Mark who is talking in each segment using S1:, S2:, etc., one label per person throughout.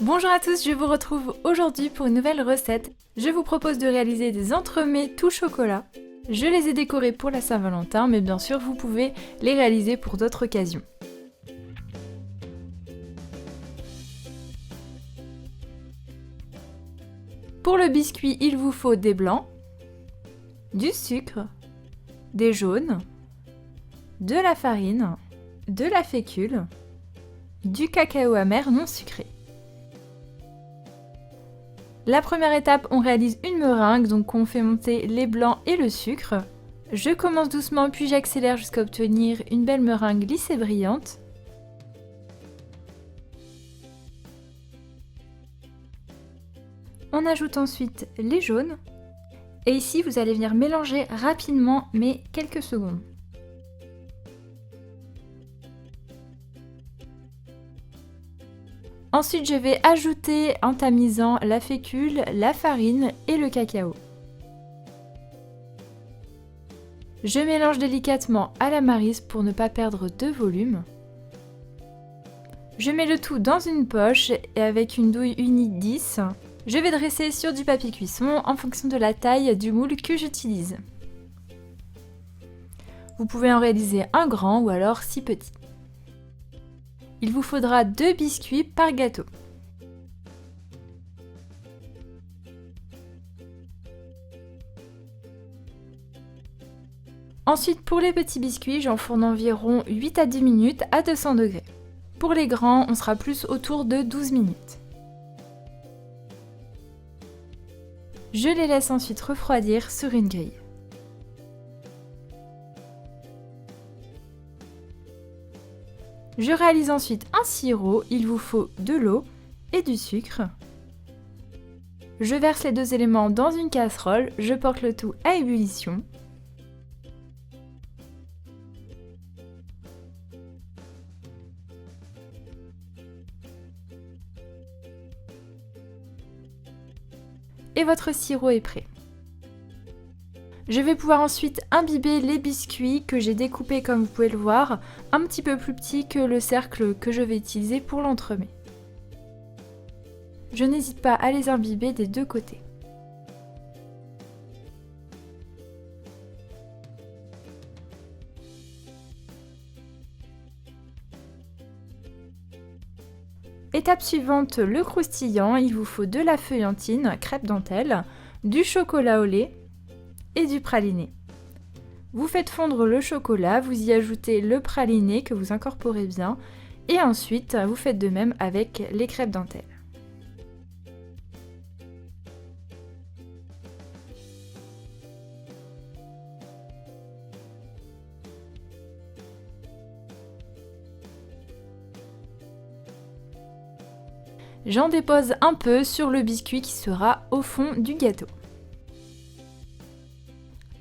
S1: Bonjour à tous, je vous retrouve aujourd'hui pour une nouvelle recette. Je vous propose de réaliser des entremets tout chocolat. Je les ai décorés pour la Saint-Valentin, mais bien sûr vous pouvez les réaliser pour d'autres occasions. Pour le biscuit, il vous faut des blancs, du sucre, des jaunes, de la farine, de la fécule, du cacao amer non sucré. La première étape, on réalise une meringue, donc on fait monter les blancs et le sucre. Je commence doucement puis j'accélère jusqu'à obtenir une belle meringue lisse et brillante. On ajoute ensuite les jaunes. Et ici, vous allez venir mélanger rapidement, mais quelques secondes. Ensuite, je vais ajouter en tamisant la fécule, la farine et le cacao. Je mélange délicatement à la maryse pour ne pas perdre de volume. Je mets le tout dans une poche et avec une douille unie 10, je vais dresser sur du papier cuisson en fonction de la taille du moule que j'utilise. Vous pouvez en réaliser un grand ou alors 6 petits. Il vous faudra 2 biscuits par gâteau. Ensuite, pour les petits biscuits, j'enfourne environ 8 à 10 minutes à 200 degrés. Pour les grands, on sera plus autour de 12 minutes. Je les laisse ensuite refroidir sur une grille. Je réalise ensuite un sirop, il vous faut de l'eau et du sucre. Je verse les deux éléments dans une casserole, je porte le tout à ébullition. Et votre sirop est prêt. Je vais pouvoir ensuite imbiber les biscuits que j'ai découpés comme vous pouvez le voir, un petit peu plus petit que le cercle que je vais utiliser pour l'entremet. Je n'hésite pas à les imbiber des deux côtés. Étape suivante, le croustillant, il vous faut de la feuillantine, crêpe dentelle, du chocolat au lait, et du praliné. Vous faites fondre le chocolat, vous y ajoutez le praliné que vous incorporez bien et ensuite vous faites de même avec les crêpes dentelles. J'en dépose un peu sur le biscuit qui sera au fond du gâteau.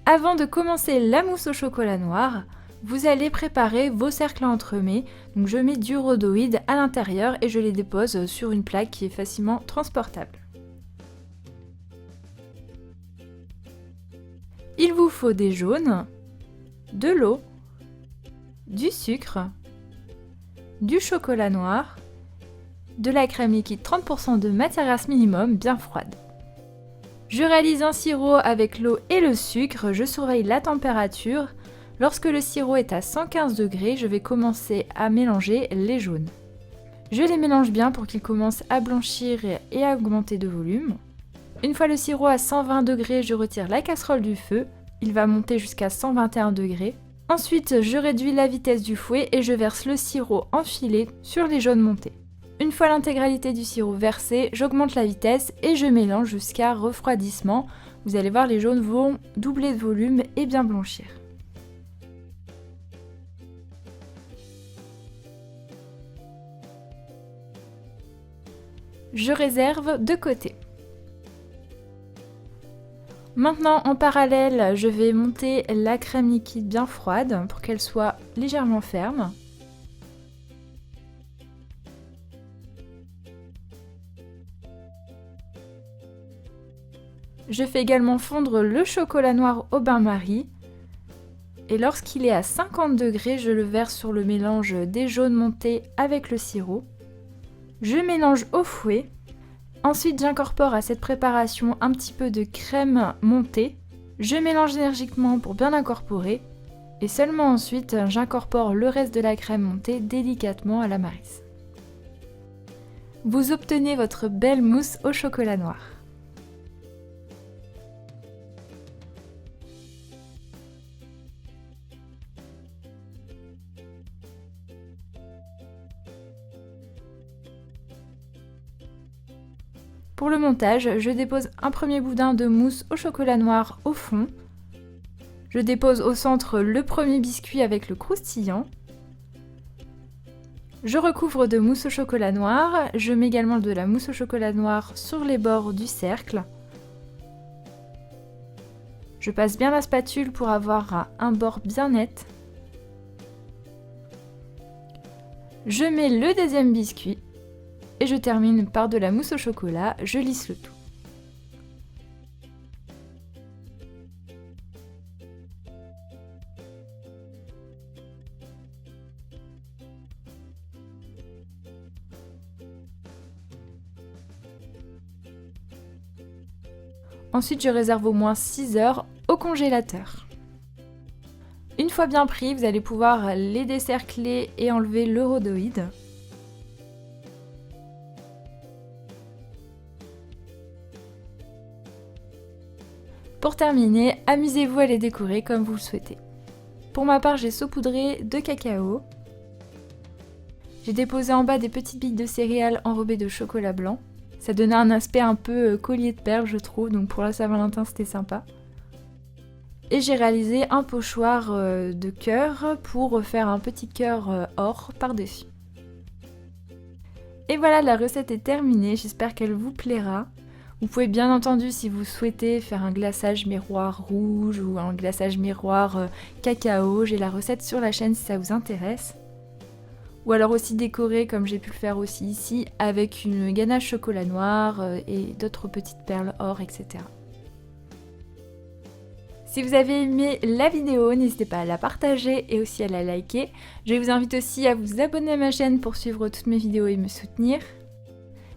S1: Avant de commencer la mousse au chocolat noir, vous allez préparer vos cercles à entremets. Donc je mets du rhodoïde à l'intérieur et je les dépose sur une plaque qui est facilement transportable. Il vous faut des jaunes, de l'eau, du sucre, du chocolat noir, de la crème liquide 30% de matière grasse minimum bien froide. Je réalise un sirop avec l'eau et le sucre, je surveille la température. Lorsque le sirop est à 115 degrés, je vais commencer à mélanger les jaunes. Je les mélange bien pour qu'ils commencent à blanchir et à augmenter de volume. Une fois le sirop à 120 degrés, je retire la casserole du feu. Il va monter jusqu'à 121 degrés. Ensuite, je réduis la vitesse du fouet et je verse le sirop en filet sur les jaunes montés. Une fois l'intégralité du sirop versé, j'augmente la vitesse et je mélange jusqu'à refroidissement. Vous allez voir, les jaunes vont doubler de volume et bien blanchir. Je réserve de côté. Maintenant, en parallèle, je vais monter la crème liquide bien froide pour qu'elle soit légèrement ferme. Je fais également fondre le chocolat noir au bain-marie. Et lorsqu'il est à 50 degrés, je le verse sur le mélange des jaunes montés avec le sirop. Je mélange au fouet. Ensuite, j'incorpore à cette préparation un petit peu de crème montée. Je mélange énergiquement pour bien l'incorporer. Et seulement ensuite, j'incorpore le reste de la crème montée délicatement à la maryse. Vous obtenez votre belle mousse au chocolat noir. Pour le montage, je dépose un premier boudin de mousse au chocolat noir au fond. Je dépose au centre le premier biscuit avec le croustillant. Je recouvre de mousse au chocolat noir. Je mets également de la mousse au chocolat noir sur les bords du cercle. Je passe bien la spatule pour avoir un bord bien net. Je mets le deuxième biscuit. Et je termine par de la mousse au chocolat, je lisse le tout. Ensuite, je réserve au moins 6 heures au congélateur. Une fois bien pris, vous allez pouvoir les décercler et enlever le rhodoïde. Pour terminer, amusez-vous à les décorer comme vous le souhaitez. Pour ma part, j'ai saupoudré de cacao. J'ai déposé en bas des petites billes de céréales enrobées de chocolat blanc. Ça donnait un aspect un peu collier de perles, je trouve, donc pour la Saint-Valentin, c'était sympa. Et j'ai réalisé un pochoir de cœur pour faire un petit cœur or par-dessus. Et voilà, la recette est terminée, j'espère qu'elle vous plaira. Vous pouvez bien entendu, si vous souhaitez, faire un glaçage miroir rouge ou un glaçage miroir cacao. J'ai la recette sur la chaîne si ça vous intéresse. Ou alors aussi décorer, comme j'ai pu le faire aussi ici, avec une ganache chocolat noir et d'autres petites perles or, etc. Si vous avez aimé la vidéo, n'hésitez pas à la partager et aussi à la liker. Je vous invite aussi à vous abonner à ma chaîne pour suivre toutes mes vidéos et me soutenir.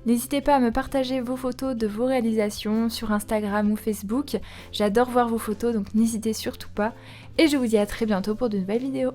S1: N'hésitez pas à me partager vos photos de vos réalisations sur Instagram ou Facebook. J'adore voir vos photos, donc n'hésitez surtout pas. Et je vous dis à très bientôt pour de nouvelles vidéos.